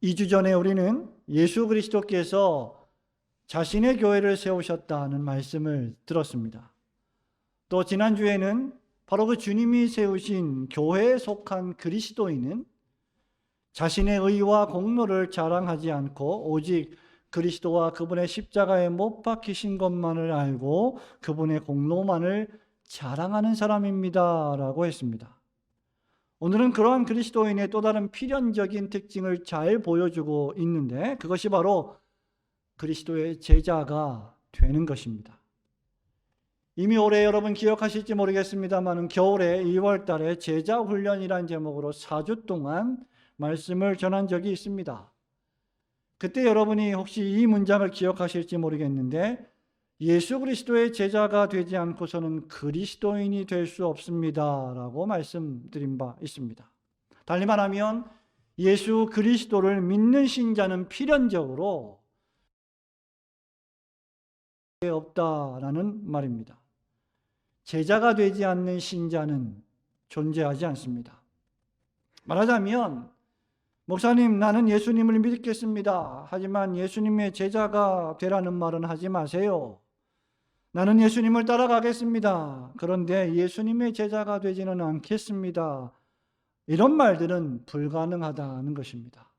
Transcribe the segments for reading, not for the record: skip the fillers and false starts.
2주 전에 우리는 예수 그리스도께서 자신의 교회를 세우셨다는 말씀을 들었습니다. 또 지난주에는 바로 그 주님이 세우신 교회에 속한 그리스도인은 자신의 의와 공로를 자랑하지 않고 오직 그리스도와 그분의 십자가에 못 박히신 것만을 알고 그분의 공로만을 자랑하는 사람입니다 라고 했습니다. 오늘은 그러한 그리스도인의 또 다른 필연적인 특징을 잘 보여주고 있는데, 그것이 바로 그리스도의 제자가 되는 것입니다. 이미 올해 여러분 기억하실지 모르겠습니다만 겨울에 2월 달에 제자 훈련이라는 제목으로 4주 동안 말씀을 전한 적이 있습니다. 그때 여러분이 혹시 이 문장을 기억하실지 모르겠는데, 예수 그리스도의 제자가 되지 않고서는 그리스도인이 될 수 없습니다 라고 말씀드린 바 있습니다. 달리 말하면 예수 그리스도를 믿는 신자는 필연적으로 없다라는 말입니다. 제자가 되지 않는 신자는 존재하지 않습니다. 말하자면, 목사님, 나는 예수님을 믿겠습니다. 하지만 예수님의 제자가 되라는 말은 하지 마세요. 나는 예수님을 따라가겠습니다. 그런데 예수님의 제자가 되지는 않겠습니다. 이런 말들은 불가능하다는 것입니다.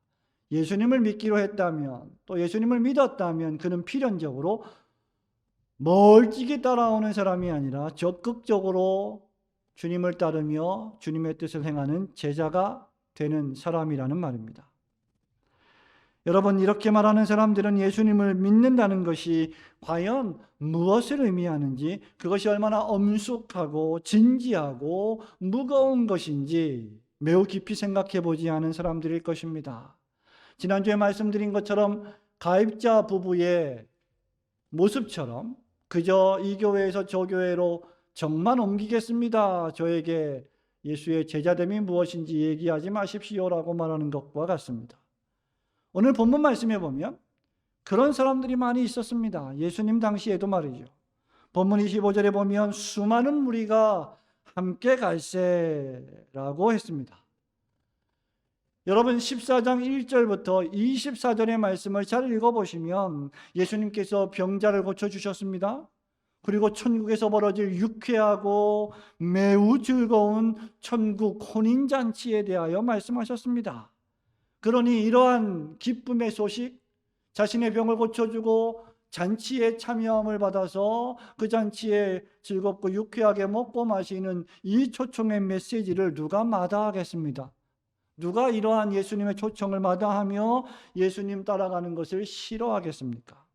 예수님을 믿기로 했다면, 또 예수님을 믿었다면 그는 필연적으로 멀찍이 따라오는 사람이 아니라 적극적으로 주님을 따르며 주님의 뜻을 행하는 제자가 되는 사람이라는 말입니다. 여러분, 이렇게 말하는 사람들은 예수님을 믿는다는 것이 과연 무엇을 의미하는지, 그것이 얼마나 엄숙하고 진지하고 무거운 것인지 매우 깊이 생각해 보지 않은 사람들일 것입니다. 지난주에 말씀드린 것처럼 가입자 부부의 모습처럼 그저 이 교회에서 저 교회로 정만 옮기겠습니다, 저에게 예수의 제자됨이 무엇인지 얘기하지 마십시오라고 말하는 것과 같습니다. 오늘 본문 말씀에 보면 그런 사람들이 많이 있었습니다. 예수님 당시에도 말이죠. 본문 25절에 보면 수많은 무리가 함께 갈세라고 했습니다. 여러분, 14장 1절부터 24절의 말씀을 잘 읽어보시면 예수님께서 병자를 고쳐주셨습니다. 그리고 천국에서 벌어질 유쾌하고 매우 즐거운 천국 혼인잔치에 대하여 말씀하셨습니다. 그러니 이러한 기쁨의 소식, 자신의 병을 고쳐주고 잔치에 참여함을 받아서 그 잔치에 즐겁고 유쾌하게 먹고 마시는 이 초청의 메시지를 누가 마다하겠습니다? 누가 이러한 예수님의 초청을 마다하며 예수님 따라가는 것을 싫어하겠습니까?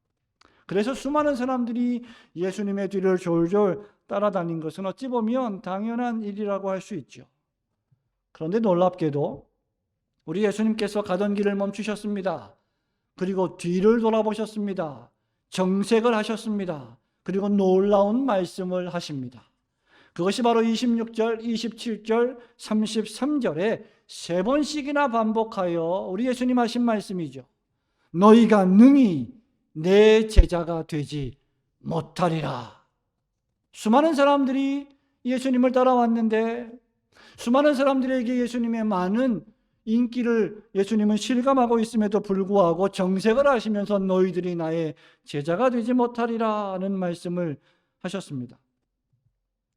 그래서 수많은 사람들이 예수님의 뒤를 졸졸 따라다닌 것은 어찌 보면 당연한 일이라고 할 수 있죠. 그런데 놀랍게도 우리 예수님께서 가던 길을 멈추셨습니다. 그리고 뒤를 돌아보셨습니다. 정색을 하셨습니다. 그리고 놀라운 말씀을 하십니다. 그것이 바로 26절, 27절, 33절에 세 번씩이나 반복하여 우리 예수님 하신 말씀이죠. 너희가 능히 내 제자가 되지 못하리라. 수많은 사람들이 예수님을 따라왔는데, 수많은 사람들에게 예수님의 많은 인기를 예수님은 실감하고 있음에도 불구하고 정색을 하시면서 너희들이 나의 제자가 되지 못하리라는 말씀을 하셨습니다.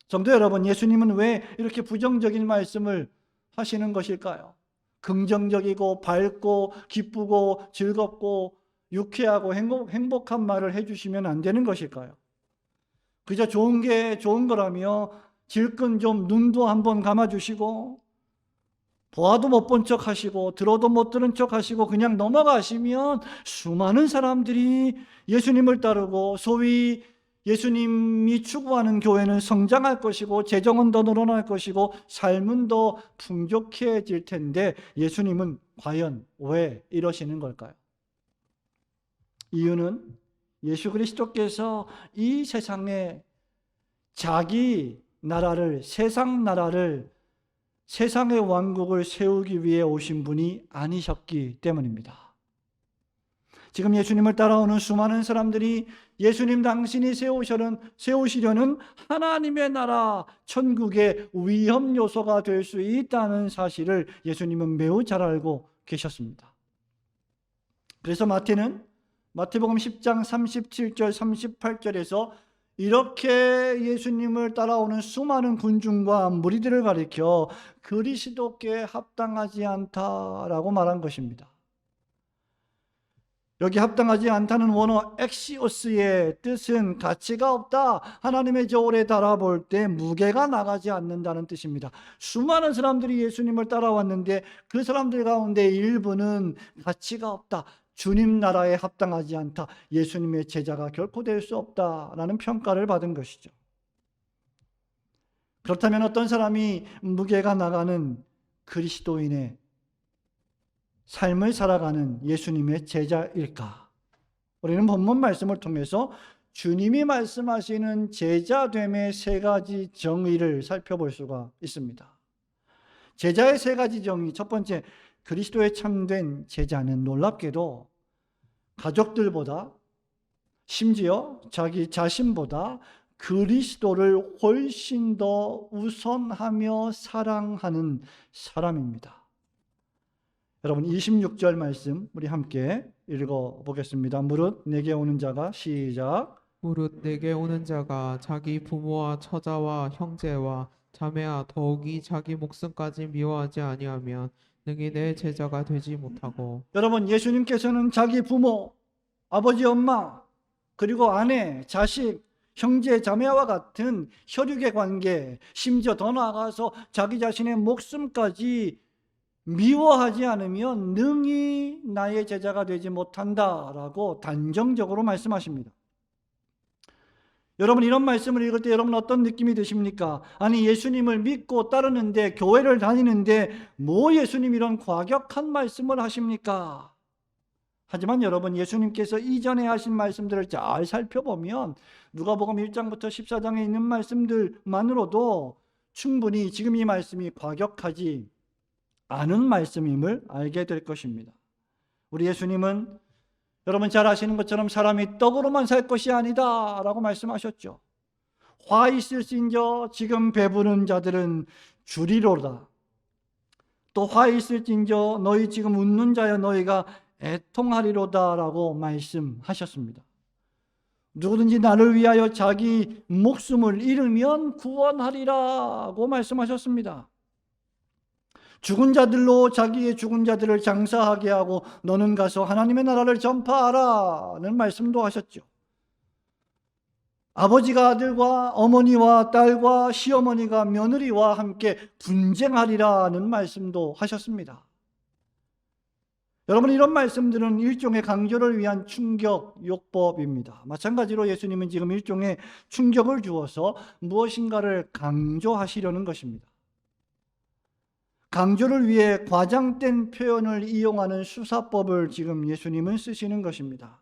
성도 여러분, 예수님은 왜 이렇게 부정적인 말씀을 하시는 것일까요? 긍정적이고 밝고 기쁘고 즐겁고 유쾌하고 행복한 말을 해주시면 안 되는 것일까요? 그저 좋은 게 좋은 거라며 질끈 좀 눈도 한번 감아주시고 보아도 못 본 척 하시고 들어도 못 들은 척 하시고 그냥 넘어가시면 수많은 사람들이 예수님을 따르고 소위 예수님이 추구하는 교회는 성장할 것이고 재정은 더 늘어날 것이고 삶은 더 풍족해질 텐데 예수님은 과연 왜 이러시는 걸까요? 이유는 예수 그리스도께서 이 세상에 자기 나라를, 세상 나라를, 세상의 왕국을 세우기 위해 오신 분이 아니셨기 때문입니다. 지금 예수님을 따라오는 수많은 사람들이 예수님 당신이 세우시려는 하나님의 나라, 천국의 위험 요소가 될 수 있다는 사실을 예수님은 매우 잘 알고 계셨습니다. 그래서 마태복음 10장 37절 38절에서 이렇게 예수님을 따라오는 수많은 군중과 무리들을 가리켜 그리스도께 합당하지 않다라고 말한 것입니다. 여기 합당하지 않다는 원어 엑시오스의 뜻은 가치가 없다, 하나님의 저울에 달아볼 때 무게가 나가지 않는다는 뜻입니다. 수많은 사람들이 예수님을 따라왔는데 그 사람들 가운데 일부는 가치가 없다, 주님 나라에 합당하지 않다, 예수님의 제자가 결코 될 수 없다라는 평가를 받은 것이죠. 그렇다면 어떤 사람이 무게가 나가는 그리스도인의 삶을 살아가는 예수님의 제자일까? 우리는 본문 말씀을 통해서 주님이 말씀하시는 제자됨의 세 가지 정의를 살펴볼 수가 있습니다. 제자의 세 가지 정의, 첫 번째, 그리스도의 참된 제자는 놀랍게도 가족들보다, 심지어 자기 자신보다 그리스도를 훨씬 더 우선하며 사랑하는 사람입니다. 여러분, 26절 말씀 우리 함께 읽어보겠습니다. 무릇 내게 오는 자가, 시작. 무릇 내게 오는 자가 자기 부모와 처자와 형제와 자매와 더욱이 자기 목숨까지 미워하지 아니하면 능히 내 제자가 되지 못하고. 여러분, 예수님께서는 자기 부모, 아버지, 엄마, 그리고 아내, 자식, 형제, 자매와 같은 혈육의 관계, 심지어 더 나아가서 자기 자신의 목숨까지 미워하지 않으면 능히 나의 제자가 되지 못한다라고 단정적으로 말씀하십니다. 여러분, 이런 말씀을 읽을 때 여러분 어떤 느낌이 드십니까? 아니, 예수님을 믿고 따르는데, 교회를 다니는데 뭐 예수님 이런 과격한 말씀을 하십니까? 하지만 여러분, 예수님께서 이전에 하신 말씀들을 잘 살펴보면 누가복음 1장부터 14장에 있는 말씀들만으로도 충분히 지금 이 말씀이 과격하지 않은 말씀임을 알게 될 것입니다. 우리 예수님은 여러분 잘 아시는 것처럼 사람이 떡으로만 살 것이 아니다 라고 말씀하셨죠. 화 있을진저 지금 배부른 자들은 주리로다. 또 화 있을진저 너희 지금 웃는 자여 너희가 애통하리로다 라고 말씀하셨습니다. 누구든지 나를 위하여 자기 목숨을 잃으면 구원하리라고 말씀하셨습니다. 죽은 자들로 자기의 죽은 자들을 장사하게 하고 너는 가서 하나님의 나라를 전파하라는 말씀도 하셨죠. 아버지가 아들과 어머니와 딸과 시어머니가 며느리와 함께 분쟁하리라는 말씀도 하셨습니다. 여러분, 이런 말씀들은 일종의 강조를 위한 충격 요법입니다. 마찬가지로 예수님은 지금 일종의 충격을 주어서 무엇인가를 강조하시려는 것입니다. 강조를 위해 과장된 표현을 이용하는 수사법을 지금 예수님은 쓰시는 것입니다.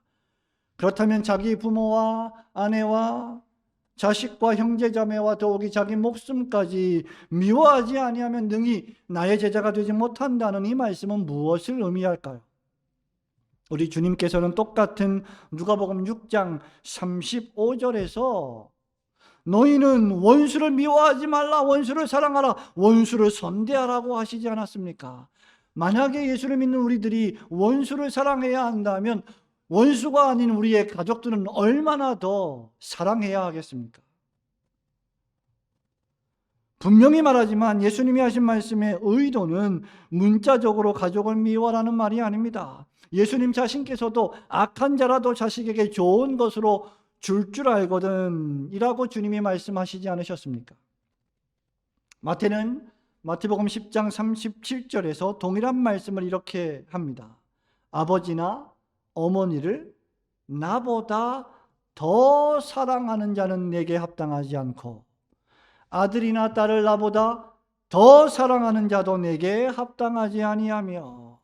그렇다면 자기 부모와 아내와 자식과 형제자매와 더욱이 자기 목숨까지 미워하지 아니하면 능히 나의 제자가 되지 못한다는 이 말씀은 무엇을 의미할까요? 우리 주님께서는 똑같은 누가복음 6장 35절에서 너희는 원수를 미워하지 말라, 원수를 사랑하라, 원수를 선대하라고 하시지 않았습니까? 만약에 예수를 믿는 우리들이 원수를 사랑해야 한다면 원수가 아닌 우리의 가족들은 얼마나 더 사랑해야 하겠습니까? 분명히 말하지만 예수님이 하신 말씀의 의도는 문자적으로 가족을 미워하라는 말이 아닙니다. 예수님 자신께서도 악한 자라도 자식에게 좋은 것으로 줄 알거든 이라고 주님이 말씀하시지 않으셨습니까? 마태는 마태복음 10장 37절에서 동일한 말씀을 이렇게 합니다. 아버지나 어머니를 나보다 더 사랑하는 자는 내게 합당하지 않고 아들이나 딸을 나보다 더 사랑하는 자도 내게 합당하지 아니하며.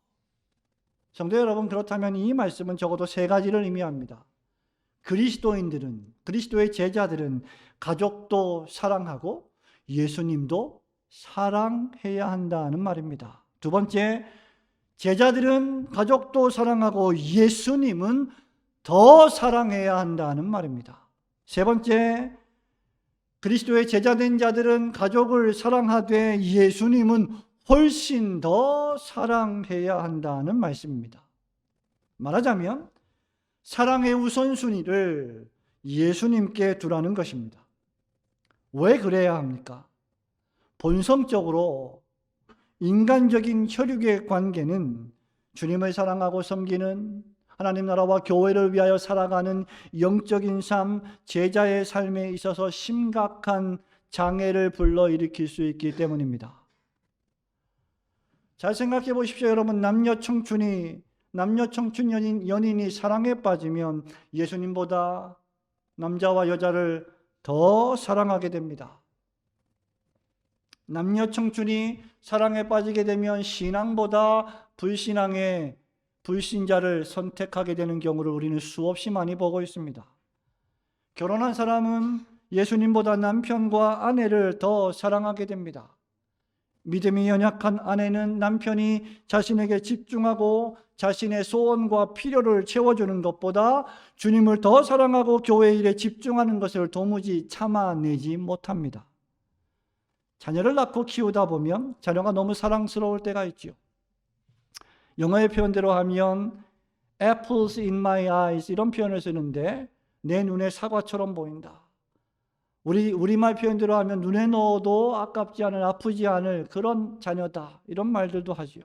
성도 여러분, 그렇다면 이 말씀은 적어도 세 가지를 의미합니다. 그리스도인들은, 그리스도의 제자들은 가족도 사랑하고 예수님도 사랑해야 한다는 말입니다. 두 번째, 제자들은 가족도 사랑하고 예수님은 더 사랑해야 한다는 말입니다. 세 번째, 그리스도의 제자된 자들은 가족을 사랑하되 예수님은 훨씬 더 사랑해야 한다는 말씀입니다. 말하자면 사랑의 우선순위를 예수님께 두라는 것입니다. 왜 그래야 합니까? 본성적으로 인간적인 혈육의 관계는 주님을 사랑하고 섬기는 하나님 나라와 교회를 위하여 살아가는 영적인 삶, 제자의 삶에 있어서 심각한 장애를 불러일으킬 수 있기 때문입니다. 잘 생각해 보십시오. 여러분, 남녀 청춘 연인이 사랑에 빠지면 예수님보다 남자와 여자를 더 사랑하게 됩니다. 남녀 청춘이 사랑에 빠지게 되면 신앙보다 불신자를 선택하게 되는 경우를 우리는 수없이 많이 보고 있습니다. 결혼한 사람은 예수님보다 남편과 아내를 더 사랑하게 됩니다. 믿음이 연약한 아내는 남편이 자신에게 집중하고 자신의 소원과 필요를 채워주는 것보다 주님을 더 사랑하고 교회 일에 집중하는 것을 도무지 참아내지 못합니다. 자녀를 낳고 키우다 보면 자녀가 너무 사랑스러울 때가 있죠. 영어의 표현대로 하면 apples in my eyes 이런 표현을 쓰는데 내 눈에 사과처럼 보인다. 우리말 표현대로 하면 눈에 넣어도 아깝지 않을, 아프지 않을 그런 자녀다. 이런 말들도 하지요.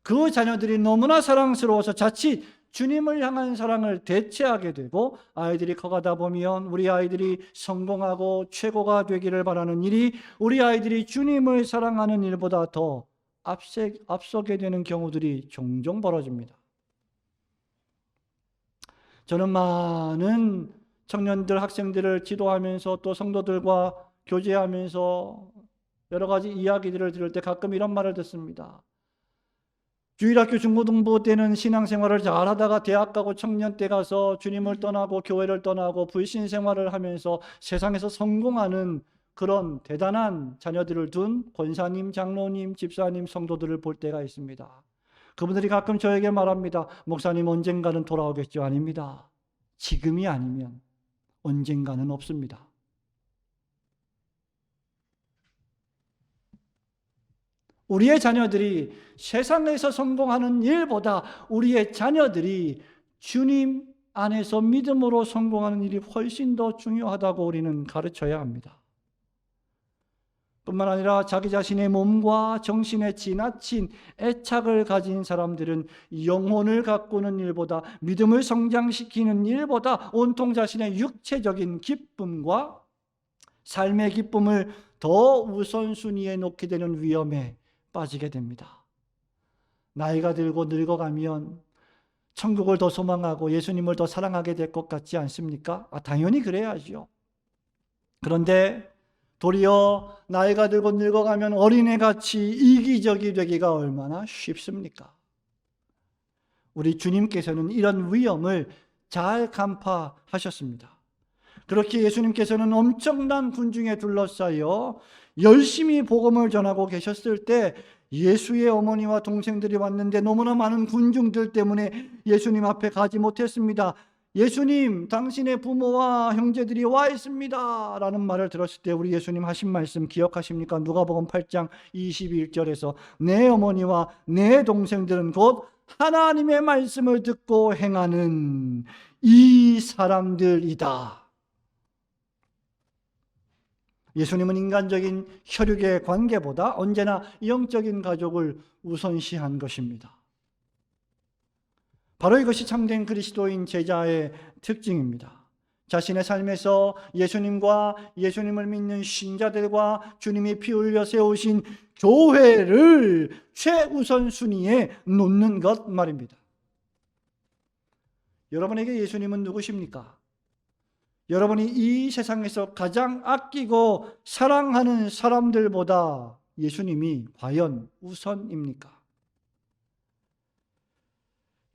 그 자녀들이 너무나 사랑스러워서 자칫 주님을 향한 사랑을 대체하게 되고 아이들이 커가다 보면 우리 아이들이 성공하고 최고가 되기를 바라는 일이 우리 아이들이 주님을 사랑하는 일보다 더 앞서게 되는 경우들이 종종 벌어집니다. 저는 많은 청년들, 학생들을 지도하면서 또 성도들과 교제하면서 여러 가지 이야기들을 들을 때 가끔 이런 말을 듣습니다. 주일학교 중고등부 때는 신앙생활을 잘하다가 대학 가고 청년 때 가서 주님을 떠나고 교회를 떠나고 불신 생활을 하면서 세상에서 성공하는 그런 대단한 자녀들을 둔 권사님, 장로님, 집사님, 성도들을 볼 때가 있습니다. 그분들이 가끔 저에게 말합니다. 목사님 언젠가는 돌아오겠죠? 아닙니다. 지금이 아니면 언젠가는 없습니다. 우리의 자녀들이 세상에서 성공하는 일보다 우리의 자녀들이 주님 안에서 믿음으로 성공하는 일이 훨씬 더 중요하다고 우리는 가르쳐야 합니다. 뿐만 아니라 자기 자신의 몸과 정신에 지나친 애착을 가진 사람들은 영혼을 가꾸는 일보다 믿음을 성장시키는 일보다 온통 자신의 육체적인 기쁨과 삶의 기쁨을 더 우선순위에 놓게 되는 위험에 빠지게 됩니다. 나이가 들고 늙어가면 천국을 더 소망하고 예수님을 더 사랑하게 될 것 같지 않습니까? 당연히 그래야죠. 그런데 도리어 나이가 들고 늙어가면 어린애같이 이기적이 되기가 얼마나 쉽습니까? 우리 주님께서는 이런 위험을 잘 간파하셨습니다. 그렇게 예수님께서는 엄청난 군중에 둘러싸여 열심히 복음을 전하고 계셨을 때 예수의 어머니와 동생들이 왔는데 너무나 많은 군중들 때문에 예수님 앞에 가지 못했습니다. 예수님, 당신의 부모와 형제들이 와 있습니다 라는 말을 들었을 때 우리 예수님 하신 말씀 기억하십니까? 누가복음 8장 21절에서 내 어머니와 내 동생들은 곧 하나님의 말씀을 듣고 행하는 이 사람들이다. 예수님은 인간적인 혈육의 관계보다 언제나 영적인 가족을 우선시한 것입니다. 바로 이것이 참된 그리스도인 제자의 특징입니다. 자신의 삶에서 예수님과 예수님을 믿는 신자들과 주님이 피 흘려 세우신 교회를 최우선 순위에 놓는 것 말입니다. 여러분에게 예수님은 누구십니까? 여러분이 이 세상에서 가장 아끼고 사랑하는 사람들보다 예수님이 과연 우선입니까?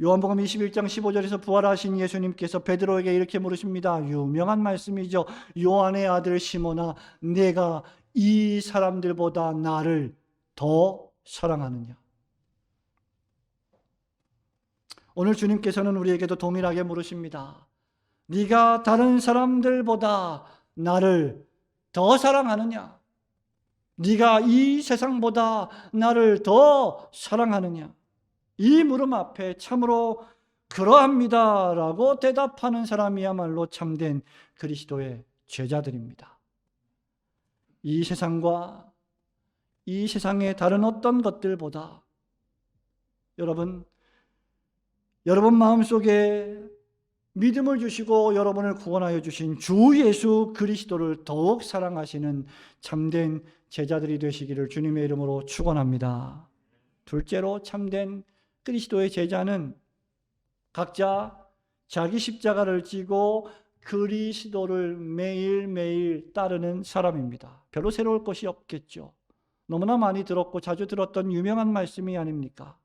요한복음 21장 15절에서 부활하신 예수님께서 베드로에게 이렇게 물으십니다. 유명한 말씀이죠. 요한의 아들 시몬아, 내가 이 사람들보다 나를 더 사랑하느냐? 오늘 주님께서는 우리에게도 동일하게 물으십니다. 네가 다른 사람들보다 나를 더 사랑하느냐? 네가 이 세상보다 나를 더 사랑하느냐? 이 물음 앞에 참으로 그러합니다라고 대답하는 사람이야말로 참된 그리스도의 제자들입니다. 이 세상과 이 세상의 다른 어떤 것들보다 여러분 마음속에 믿음을 주시고 여러분을 구원하여 주신 주 예수 그리스도를 더욱 사랑하시는 참된 제자들이 되시기를 주님의 이름으로 축원합니다. 둘째로 참된 그리스도의 제자는 각자 자기 십자가를 지고 그리스도를 매일매일 따르는 사람입니다. 별로 새로울 것이 없겠죠. 너무나 많이 들었고 자주 들었던 유명한 말씀이 아닙니까?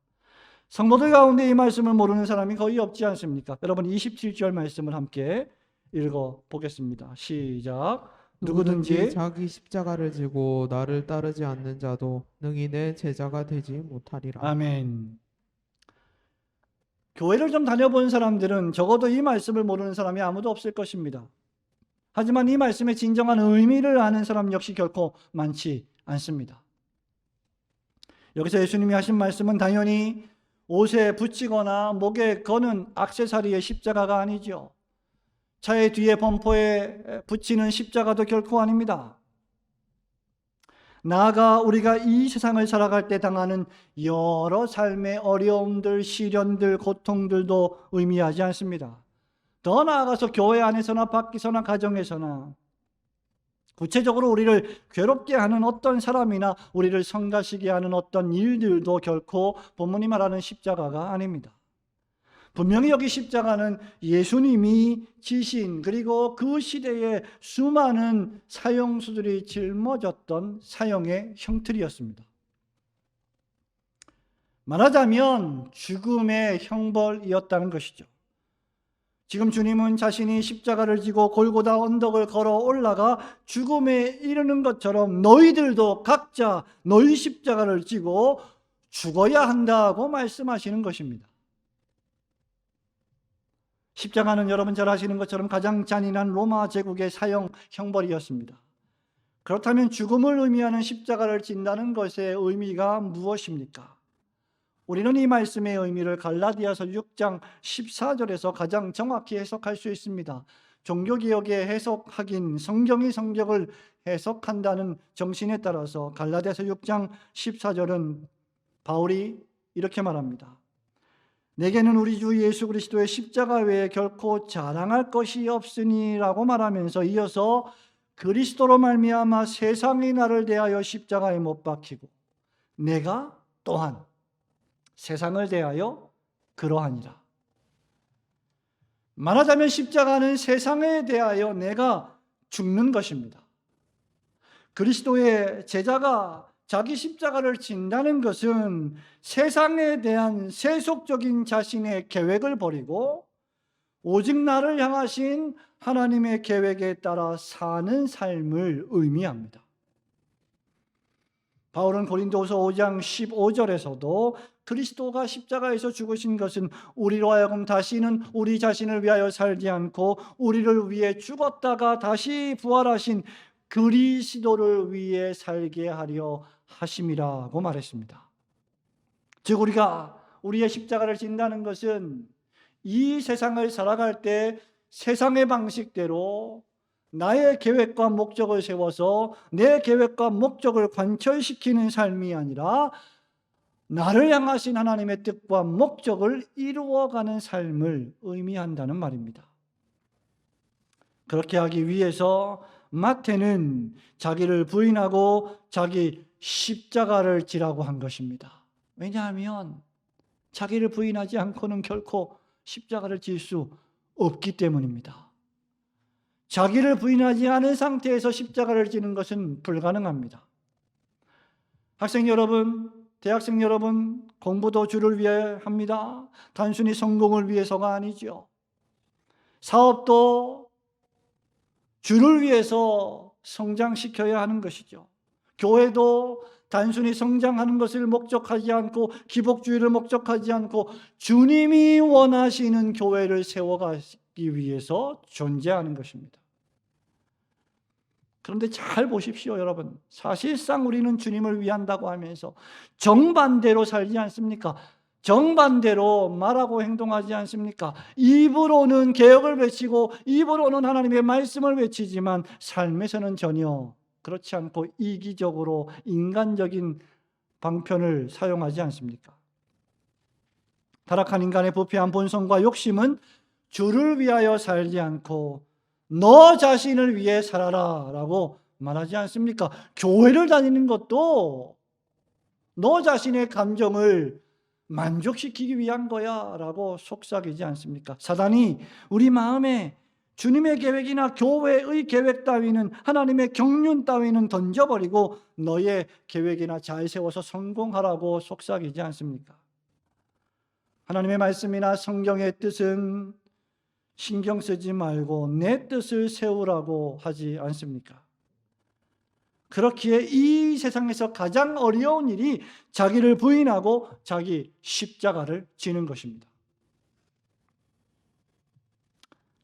성도들 가운데 이 말씀을 모르는 사람이 거의 없지 않습니까? 여러분 27절 말씀을 함께 읽어보겠습니다. 시작. 누구든지 자기 십자가를 지고 나를 따르지 않는 자도 능히 내 제자가 되지 못하리라. 아멘. 교회를 좀 다녀본 사람들은 적어도 이 말씀을 모르는 사람이 아무도 없을 것입니다. 하지만 이 말씀의 진정한 의미를 아는 사람 역시 결코 많지 않습니다. 여기서 예수님이 하신 말씀은 당연히 옷에 붙이거나 목에 거는 액세서리의 십자가가 아니죠. 차의 뒤에 범퍼에 붙이는 십자가도 결코 아닙니다. 나아가 우리가 이 세상을 살아갈 때 당하는 여러 삶의 어려움들, 시련들, 고통들도 의미하지 않습니다. 더 나아가서 교회 안에서나 밖에서나 가정에서나 구체적으로 우리를 괴롭게 하는 어떤 사람이나 우리를 성가시게 하는 어떤 일들도 결코 본문이 말하는 십자가가 아닙니다. 분명히 여기 십자가는 예수님이 지신 그리고 그 시대에 수많은 사형수들이 짊어졌던 사형의 형틀이었습니다. 말하자면 죽음의 형벌이었다는 것이죠. 지금 주님은 자신이 십자가를 지고 골고다 언덕을 걸어 올라가 죽음에 이르는 것처럼 너희들도 각자 너희 십자가를 지고 죽어야 한다고 말씀하시는 것입니다. 십자가는 여러분 잘 아시는 것처럼 가장 잔인한 로마 제국의 사형 형벌이었습니다. 그렇다면 죽음을 의미하는 십자가를 진다는 것의 의미가 무엇입니까? 우리는 이 말씀의 의미를 갈라디아서 6장 14절에서 가장 정확히 해석할 수 있습니다. 종교개혁의 해석학인 성경이 성경을 해석한다는 정신에 따라서 갈라디아서 6장 14절은 바울이 이렇게 말합니다. 내게는 우리 주 예수 그리스도의 십자가 외에 결코 자랑할 것이 없으니라고 말하면서 이어서 그리스도로 말미암아 세상이 나를 대하여 십자가에 못 박히고 내가 또한 세상을 대하여 그러하니라. 말하자면 십자가는 세상에 대하여 내가 죽는 것입니다. 그리스도의 제자가 자기 십자가를 진다는 것은 세상에 대한 세속적인 자신의 계획을 버리고 오직 나를 향하신 하나님의 계획에 따라 사는 삶을 의미합니다. 바울은 고린도후서 5장 15절에서도 그리스도가 십자가에서 죽으신 것은 우리로 하여금 다시는 우리 자신을 위하여 살지 않고 우리를 위해 죽었다가 다시 부활하신 그리스도를 위해 살게 하려 하심이라고 말했습니다. 즉 우리가 우리의 십자가를 진다는 것은 이 세상을 살아갈 때 세상의 방식대로 나의 계획과 목적을 세워서 내 계획과 목적을 관철시키는 삶이 아니라 나를 향하신 하나님의 뜻과 목적을 이루어가는 삶을 의미한다는 말입니다. 그렇게 하기 위해서 마태는 자기를 부인하고 자기 십자가를 지라고 한 것입니다. 왜냐하면 자기를 부인하지 않고는 결코 십자가를 질 수 없기 때문입니다. 자기를 부인하지 않은 상태에서 십자가를 지는 것은 불가능합니다. 학생 여러분, 대학생 여러분, 공부도 주를 위해 합니다. 단순히 성공을 위해서가 아니죠. 사업도 주를 위해서 성장시켜야 하는 것이죠. 교회도 단순히 성장하는 것을 목적하지 않고 기복주의를 목적하지 않고 주님이 원하시는 교회를 세워가기 위해서 존재하는 것입니다. 그런데 잘 보십시오, 여러분. 사실상 우리는 주님을 위한다고 하면서 정반대로 살지 않습니까? 정반대로 말하고 행동하지 않습니까? 입으로는 개혁을 외치고 입으로는 하나님의 말씀을 외치지만 삶에서는 전혀 그렇지 않고 이기적으로 인간적인 방편을 사용하지 않습니까? 타락한 인간의 부패한 본성과 욕심은 주를 위하여 살지 않고 너 자신을 위해 살아라 라고 말하지 않습니까? 교회를 다니는 것도 너 자신의 감정을 만족시키기 위한 거야 라고 속삭이지 않습니까? 사단이 우리 마음에 주님의 계획이나 교회의 계획 따위는, 하나님의 경륜 따위는 던져버리고 너의 계획이나 잘 세워서 성공하라고 속삭이지 않습니까? 하나님의 말씀이나 성경의 뜻은 신경 쓰지 말고 내 뜻을 세우라고 하지 않습니까? 그렇기에 이 세상에서 가장 어려운 일이 자기를 부인하고 자기 십자가를 지는 것입니다.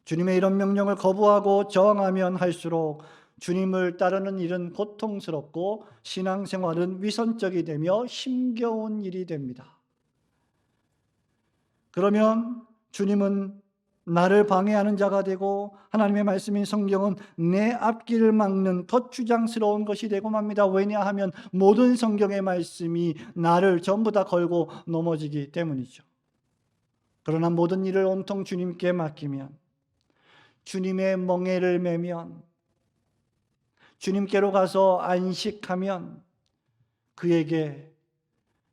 주님의 이런 명령을 거부하고 저항하면 할수록 주님을 따르는 일은 고통스럽고 신앙생활은 위선적이 되며 힘겨운 일이 됩니다. 그러면 주님은 나를 방해하는 자가 되고 하나님의 말씀인 성경은 내 앞길을 막는 거추장스러운 것이 되고 맙니다. 왜냐하면 모든 성경의 말씀이 나를 전부 다 걸고 넘어지기 때문이죠. 그러나 모든 일을 온통 주님께 맡기면, 주님의 멍에를 매면, 주님께로 가서 안식하면 그에게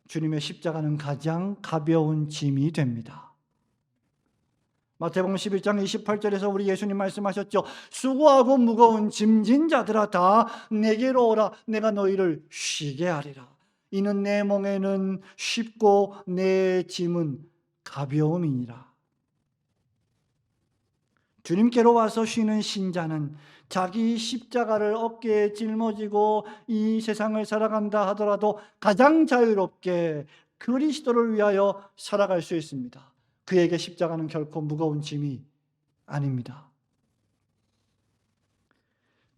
주님의 십자가는 가장 가벼운 짐이 됩니다. 마태복음 11장 28절에서 우리 예수님 말씀하셨죠. 수고하고 무거운 짐진 자들아 다 내게로 오라. 내가 너희를 쉬게 하리라. 이는 내 멍에는 쉽고 내 짐은 가벼움이니라. 주님께로 와서 쉬는 신자는 자기 십자가를 어깨에 짊어지고 이 세상을 살아간다 하더라도 가장 자유롭게 그리스도를 위하여 살아갈 수 있습니다. 그에게 십자가는 결코 무거운 짐이 아닙니다.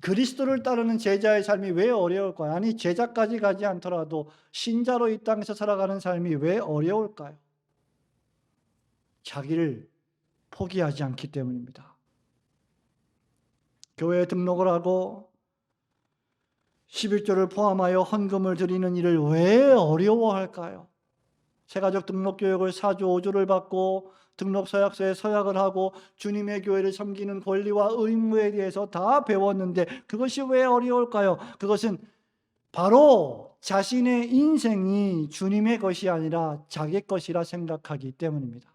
그리스도를 따르는 제자의 삶이 왜 어려울까요? 아니, 제자까지 가지 않더라도 신자로 이 땅에서 살아가는 삶이 왜 어려울까요? 자기를 포기하지 않기 때문입니다. 교회에 등록을 하고 11조를 포함하여 헌금을 드리는 일을 왜 어려워할까요? 새가족 등록교육을 4조 5조를 받고 등록 서약서에 서약을 하고 주님의 교회를 섬기는 권리와 의무에 대해서 다 배웠는데 그것이 왜 어려울까요? 그것은 바로 자신의 인생이 주님의 것이 아니라 자기 것이라 생각하기 때문입니다.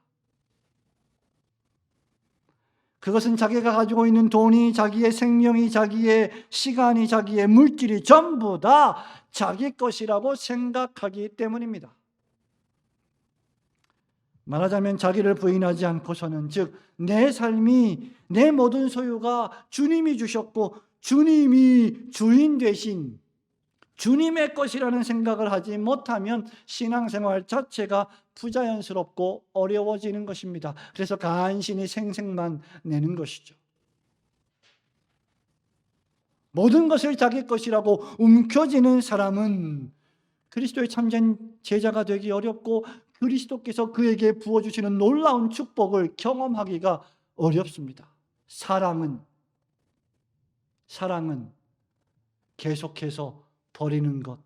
그것은 자기가 가지고 있는 돈이, 자기의 생명이, 자기의 시간이, 자기의 물질이 전부 다 자기 것이라고 생각하기 때문입니다. 말하자면 자기를 부인하지 않고서는, 즉 내 삶이, 내 모든 소유가 주님이 주셨고 주님이 주인 되신 주님의 것이라는 생각을 하지 못하면 신앙생활 자체가 부자연스럽고 어려워지는 것입니다. 그래서 간신히 생색만 내는 것이죠. 모든 것을 자기 것이라고 움켜쥐는 사람은 그리스도의 참된 제자가 되기 어렵고 그리스도께서 그에게 부어주시는 놀라운 축복을 경험하기가 어렵습니다. 사랑은 계속해서 버리는 것,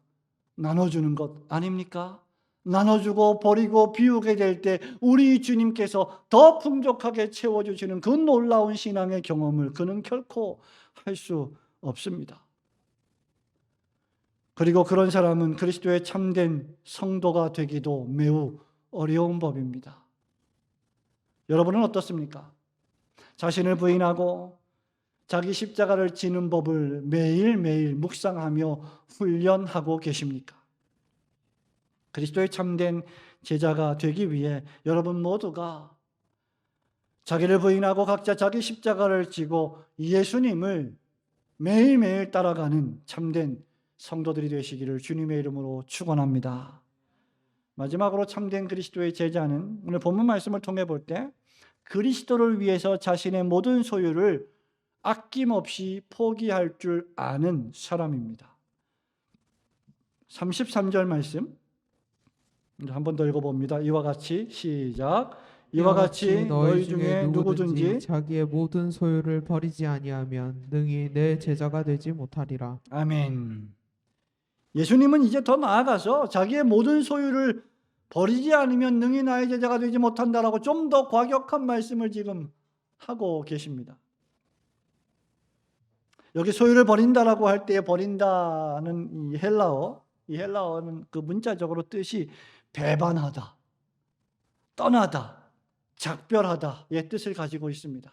나눠주는 것 아닙니까? 나눠주고 버리고 비우게 될 때 우리 주님께서 더 풍족하게 채워주시는 그 놀라운 신앙의 경험을 그는 결코 할 수 없습니다. 그리고 그런 사람은 그리스도의 참된 성도가 되기도 매우 어려운 법입니다. 여러분은 어떻습니까? 자신을 부인하고 자기 십자가를 지는 법을 매일매일 묵상하며 훈련하고 계십니까? 그리스도의 참된 제자가 되기 위해 여러분 모두가 자기를 부인하고 각자 자기 십자가를 지고 예수님을 매일매일 따라가는 참된 성도들이 되시기를 주님의 이름으로 축원합니다. 마지막으로 참된 그리스도의 제자는 오늘 본문 말씀을 통해 볼 때 그리스도를 위해서 자신의 모든 소유를 아낌없이 포기할 줄 아는 사람입니다. 33절 말씀 한 번 더 읽어봅니다. 이와 같이 시작. 이와 같이 너희 중에 누구든지 자기의 모든 소유를 버리지 아니하면 능히 내 제자가 되지 못하리라. 아멘. 예수님은 이제 더 나아가서 자기의 모든 소유를 버리지 않으면 능히 나의 제자가 되지 못한다라고 좀 더 과격한 말씀을 지금 하고 계십니다. 여기 소유를 버린다라고 할 때 버린다는 이 헬라어는 그 문자적으로 뜻이 배반하다, 떠나다, 작별하다의 뜻을 가지고 있습니다.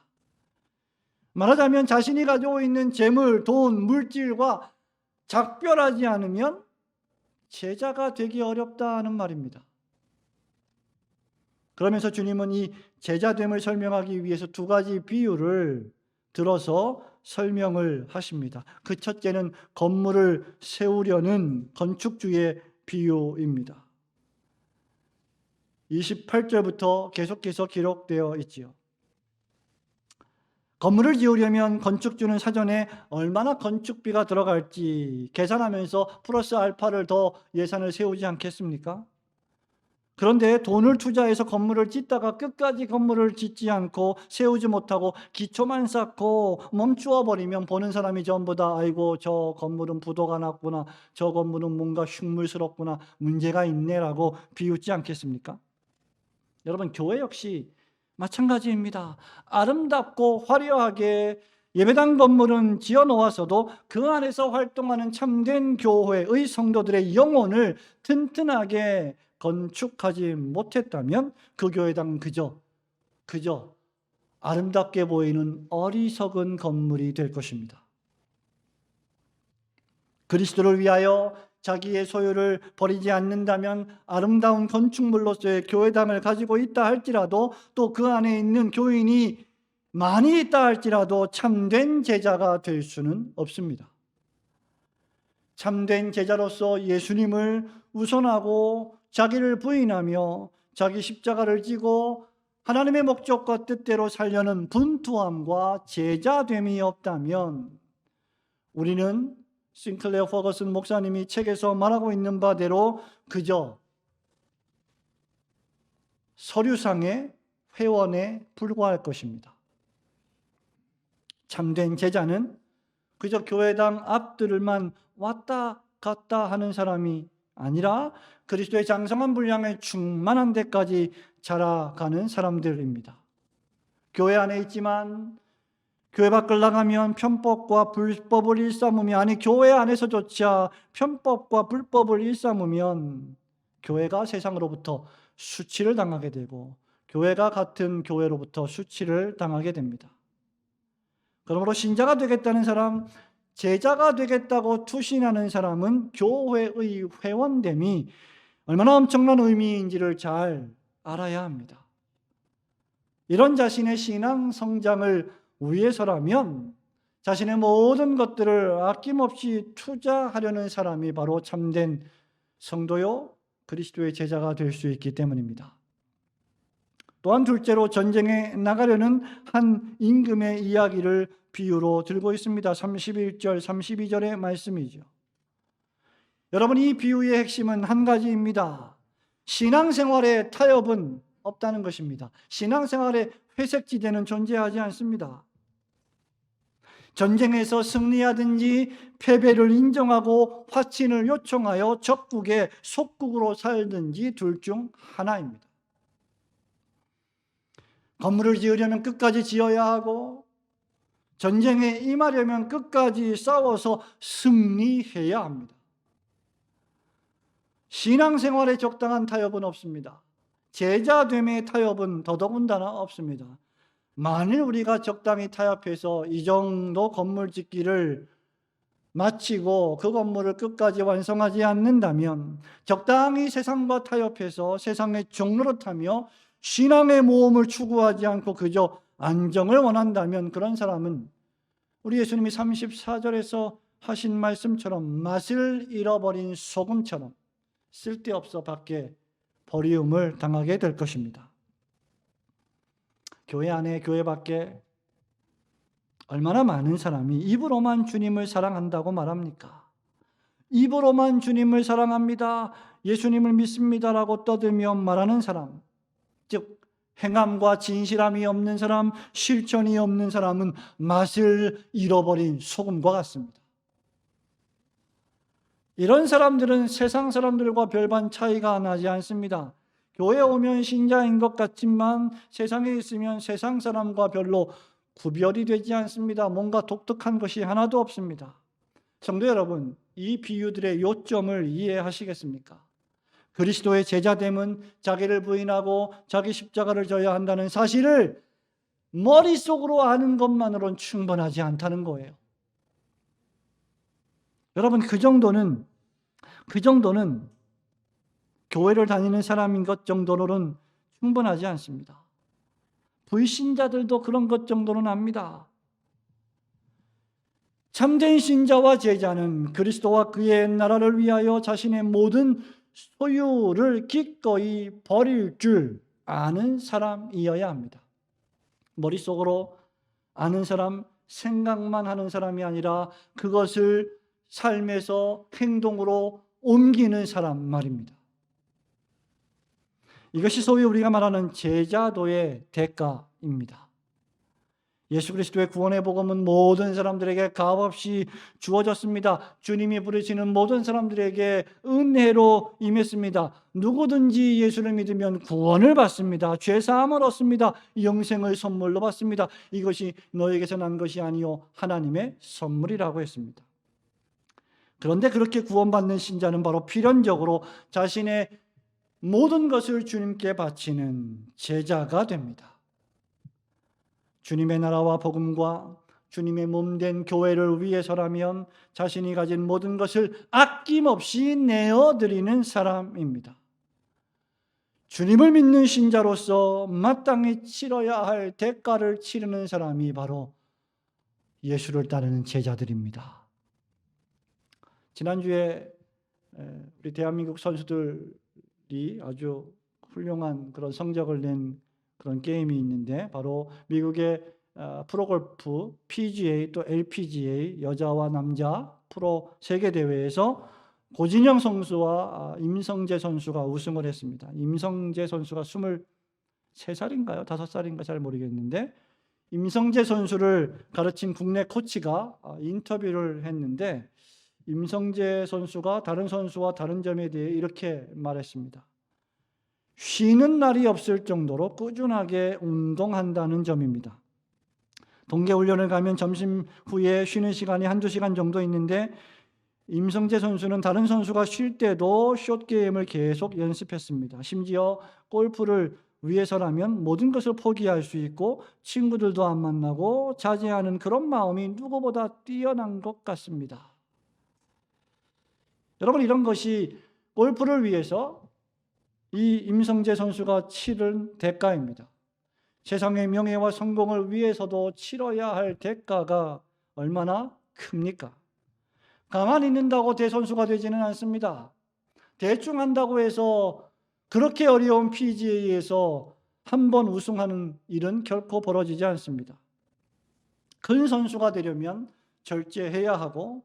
말하자면 자신이 가지고 있는 재물, 돈, 물질과 작별하지 않으면 제자가 되기 어렵다는 말입니다. 그러면서 주님은 이 제자됨을 설명하기 위해서 두 가지 비유를 들어서 설명을 하십니다. 그 첫째는 건물을 세우려는 건축주의 비유입니다. 28절부터 계속해서 기록되어 있지요. 건물을 지으려면 건축주는 사전에 얼마나 건축비가 들어갈지 계산하면서 플러스 알파를 더 예산을 세우지 않겠습니까? 그런데 돈을 투자해서 건물을 짓다가 끝까지 건물을 짓지 않고 세우지 못하고 기초만 쌓고 멈추어 버리면 보는 사람이 전부 다 아이고 저 건물은 부도가 났구나, 저 건물은 뭔가 흉물스럽구나, 문제가 있네라고 비웃지 않겠습니까? 여러분, 교회 역시 마찬가지입니다. 아름답고 화려하게 예배당 건물은 지어 놓았어도 그 안에서 활동하는 참된 교회의 성도들의 영혼을 튼튼하게 건축하지 못했다면 그 교회당은 그저 아름답게 보이는 어리석은 건물이 될 것입니다. 그리스도를 위하여 자기의 소유를 버리지 않는다면 아름다운 건축물로서의 교회당을 가지고 있다 할지라도 또 그 안에 있는 교인이 많이 있다 할지라도 참된 제자가 될 수는 없습니다. 참된 제자로서 예수님을 우선하고 자기를 부인하며 자기 십자가를 지고 하나님의 목적과 뜻대로 살려는 분투함과 제자됨이 없다면 우리는 싱클레어 퍼거슨 목사님이 책에서 말하고 있는 바대로 그저 서류상의 회원에 불과할 것입니다. 참된 제자는 그저 교회당 앞들만 왔다 갔다 하는 사람이 아니라 그리스도의 장성한 분량에 충만한 데까지 자라가는 사람들입니다. 교회 안에 있지만 교회 밖을 나가면 편법과 불법을 일삼으며, 아니 교회 안에서조차 편법과 불법을 일삼으면 교회가 세상으로부터 수치를 당하게 되고 교회가 같은 교회로부터 수치를 당하게 됩니다. 그러므로 신자가 되겠다는 사람, 제자가 되겠다고 투신하는 사람은 교회의 회원됨이 얼마나 엄청난 의미인지를 잘 알아야 합니다. 이런 자신의 신앙 성장을 위해서라면 자신의 모든 것들을 아낌없이 투자하려는 사람이 바로 참된 성도요 그리스도의 제자가 될 수 있기 때문입니다. 또한 둘째로 전쟁에 나가려는 한 임금의 이야기를 비유로 들고 있습니다. 31절, 32절의 말씀이죠. 여러분, 이 비유의 핵심은 한 가지입니다. 신앙생활에 타협은 없다는 것입니다. 신앙생활에 회색지대는 존재하지 않습니다. 전쟁에서 승리하든지 패배를 인정하고 화친을 요청하여 적국의 속국으로 살든지 둘 중 하나입니다. 건물을 지으려면 끝까지 지어야 하고 전쟁에 임하려면 끝까지 싸워서 승리해야 합니다. 신앙생활에 적당한 타협은 없습니다. 제자됨의 타협은 더더군다나 없습니다. 만일 우리가 적당히 타협해서 이 정도 건물 짓기를 마치고 그 건물을 끝까지 완성하지 않는다면, 적당히 세상과 타협해서 세상의 종노릇하며 신앙의 모험을 추구하지 않고 그저 안정을 원한다면 그런 사람은 우리 예수님이 34절에서 하신 말씀처럼 맛을 잃어버린 소금처럼 쓸데없어 밖에 버리움을 당하게 될 것입니다. 교회 안에 교회 밖에 얼마나 많은 사람이 입으로만 주님을 사랑한다고 말합니까? 입으로만 주님을 사랑합니다, 예수님을 믿습니다라고 떠들며 말하는 사람, 즉 행함과 진실함이 없는 사람, 실천이 없는 사람은 맛을 잃어버린 소금과 같습니다. 이런 사람들은 세상 사람들과 별반 차이가 나지 않습니다. 교회에 오면 신자인 것 같지만 세상에 있으면 세상 사람과 별로 구별이 되지 않습니다. 뭔가 독특한 것이 하나도 없습니다. 성도 여러분, 이 비유들의 요점을 이해하시겠습니까? 그리스도의 제자됨은 자기를 부인하고 자기 십자가를 져야 한다는 사실을 머릿속으로 아는 것만으로는 충분하지 않다는 거예요. 여러분, 그 정도는 교회를 다니는 사람인 것 정도로는 충분하지 않습니다. 불신자들도 그런 것 정도는 압니다. 참된 신자와 제자는 그리스도와 그의 나라를 위하여 자신의 모든 소유를 기꺼이 버릴 줄 아는 사람이어야 합니다. 머릿속으로 아는 사람, 생각만 하는 사람이 아니라 그것을 삶에서 행동으로 옮기는 사람 말입니다. 이것이 소위 우리가 말하는 제자도의 대가입니다. 예수 그리스도의 구원의 복음은 모든 사람들에게 값없이 주어졌습니다. 주님이 부르시는 모든 사람들에게 은혜로 임했습니다. 누구든지 예수를 믿으면 구원을 받습니다. 죄사함을 얻습니다. 영생을 선물로 받습니다. 이것이 너에게서 난 것이 아니요 하나님의 선물이라고 했습니다. 그런데 그렇게 구원받는 신자는 바로 필연적으로 자신의 모든 것을 주님께 바치는 제자가 됩니다. 주님의 나라와 복음과 주님의 몸된 교회를 위해서라면 자신이 가진 모든 것을 아낌없이 내어드리는 사람입니다. 주님을 믿는 신자로서 마땅히 치러야 할 대가를 치르는 사람이 바로 예수를 따르는 제자들입니다. 지난주에 우리 대한민국 선수들이 아주 훌륭한 그런 성적을 낸 그런 게임이 있는데 바로 미국의 프로골프 PGA 또 LPGA 여자와 남자 프로 세계대회에서 고진영 선수와 임성재 선수가 우승을 했습니다. 임성재 선수가 23살인가요? 5살인가 잘 모르겠는데 임성재 선수를 가르친 국내 코치가 인터뷰를 했는데 임성재 선수가 다른 선수와 다른 점에 대해 이렇게 말했습니다. 쉬는 날이 없을 정도로 꾸준하게 운동한다는 점입니다. 동계훈련을 가면 점심 후에 쉬는 시간이 한두 시간 정도 있는데 임성재 선수는 다른 선수가 쉴 때도 숏게임을 계속 연습했습니다. 심지어 골프를 위해서라면 모든 것을 포기할 수 있고 친구들도 안 만나고 자제하는 그런 마음이 누구보다 뛰어난 것 같습니다. 여러분, 이런 것이 골프를 위해서 이 임성재 선수가 치른 대가입니다. 세상의 명예와 성공을 위해서도 치러야 할 대가가 얼마나 큽니까? 가만히 있는다고 대선수가 되지는 않습니다. 대충 한다고 해서 그렇게 어려운 PGA에서 한 번 우승하는 일은 결코 벌어지지 않습니다. 큰 선수가 되려면 절제해야 하고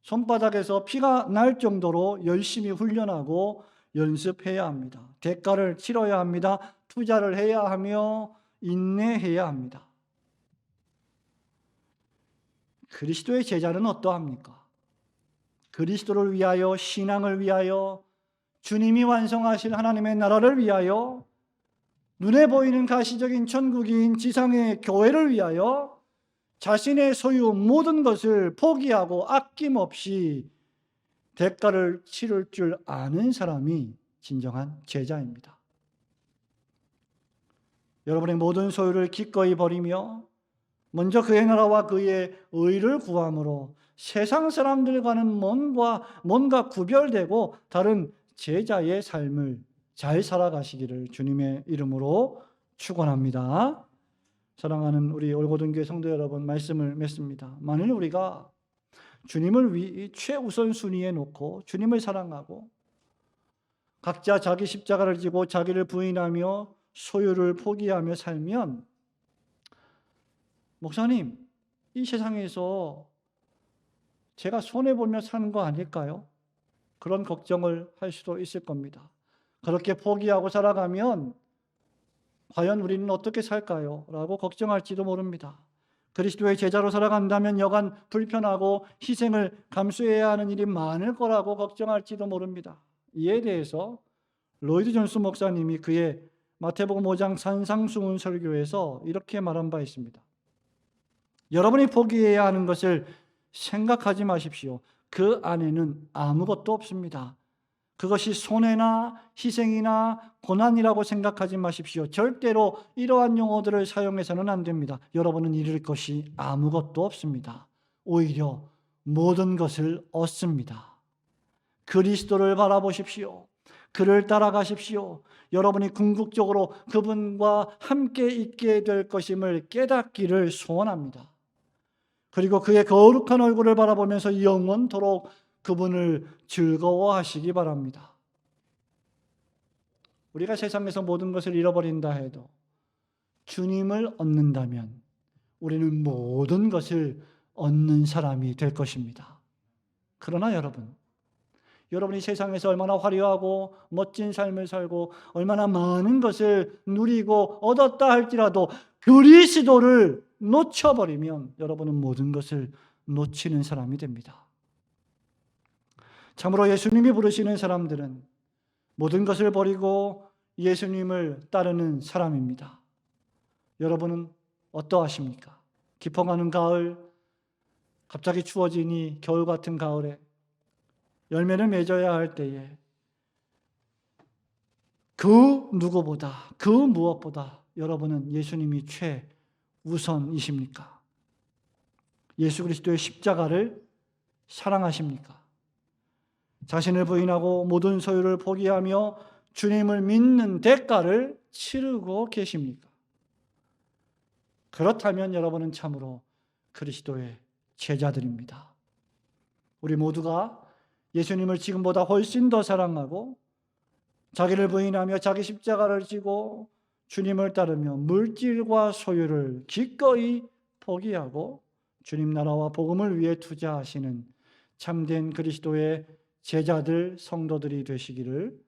손바닥에서 피가 날 정도로 열심히 훈련하고 연습해야 합니다. 대가를 치러야 합니다. 투자를 해야 하며 인내해야 합니다. 그리스도의 제자는 어떠합니까? 그리스도를 위하여, 신앙을 위하여, 주님이 완성하실 하나님의 나라를 위하여, 눈에 보이는 가시적인 천국인 지상의 교회를 위하여 자신의 소유 모든 것을 포기하고 아낌없이 대가를 치를 줄 아는 사람이 진정한 제자입니다. 여러분의 모든 소유를 기꺼이 버리며 먼저 그의 나라와 그의 의를 구함으로 세상 사람들과는 뭔가 구별되고 다른 제자의 삶을 잘 살아가시기를 주님의 이름으로 축원합니다. 사랑하는 우리 올고등교회 성도 여러분, 말씀을 맺습니다. 만일 우리가 주님을 최우선 순위에 놓고 주님을 사랑하고 각자 자기 십자가를 지고 자기를 부인하며 소유를 포기하며 살면, 목사님, 이 세상에서 제가 손해보며 사는 거 아닐까요? 그런 걱정을 할 수도 있을 겁니다. 그렇게 포기하고 살아가면 과연 우리는 어떻게 살까요? 라고 걱정할지도 모릅니다. 그리스도의 제자로 살아간다면 여간 불편하고 희생을 감수해야 하는 일이 많을 거라고 걱정할지도 모릅니다. 이에 대해서 로이드 존스 목사님이 그의 마태복음 5장 산상수훈 설교에서 이렇게 말한 바 있습니다. 여러분이 포기해야 하는 것을 생각하지 마십시오. 그 안에는 아무것도 없습니다. 그것이 손해나 희생이나 고난이라고 생각하지 마십시오. 절대로 이러한 용어들을 사용해서는 안 됩니다. 여러분은 잃을 것이 아무것도 없습니다. 오히려 모든 것을 얻습니다. 그리스도를 바라보십시오. 그를 따라가십시오. 여러분이 궁극적으로 그분과 함께 있게 될 것임을 깨닫기를 소원합니다. 그리고 그의 거룩한 얼굴을 바라보면서 영원토록 그분을 즐거워하시기 바랍니다. 우리가 세상에서 모든 것을 잃어버린다 해도 주님을 얻는다면 우리는 모든 것을 얻는 사람이 될 것입니다. 그러나 여러분이 세상에서 얼마나 화려하고 멋진 삶을 살고 얼마나 많은 것을 누리고 얻었다 할지라도 그리스도를 놓쳐버리면 여러분은 모든 것을 놓치는 사람이 됩니다. 참으로 예수님이 부르시는 사람들은 모든 것을 버리고 예수님을 따르는 사람입니다. 여러분은 어떠하십니까? 깊어가는 가을, 갑자기 추워지니 겨울 같은 가을에 열매를 맺어야 할 때에 그 누구보다, 그 무엇보다 여러분은 예수님이 최우선이십니까? 예수 그리스도의 십자가를 사랑하십니까? 자신을 부인하고 모든 소유를 포기하며 주님을 믿는 대가를 치르고 계십니까? 그렇다면 여러분은 참으로 그리스도의 제자들입니다. 우리 모두가 예수님을 지금보다 훨씬 더 사랑하고 자기를 부인하며 자기 십자가를 지고 주님을 따르며 물질과 소유를 기꺼이 포기하고 주님 나라와 복음을 위해 투자하시는 참된 그리스도의 제자들, 성도들이 되시기를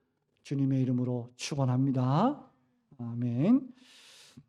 주님의 이름으로 축원합니다. 아멘.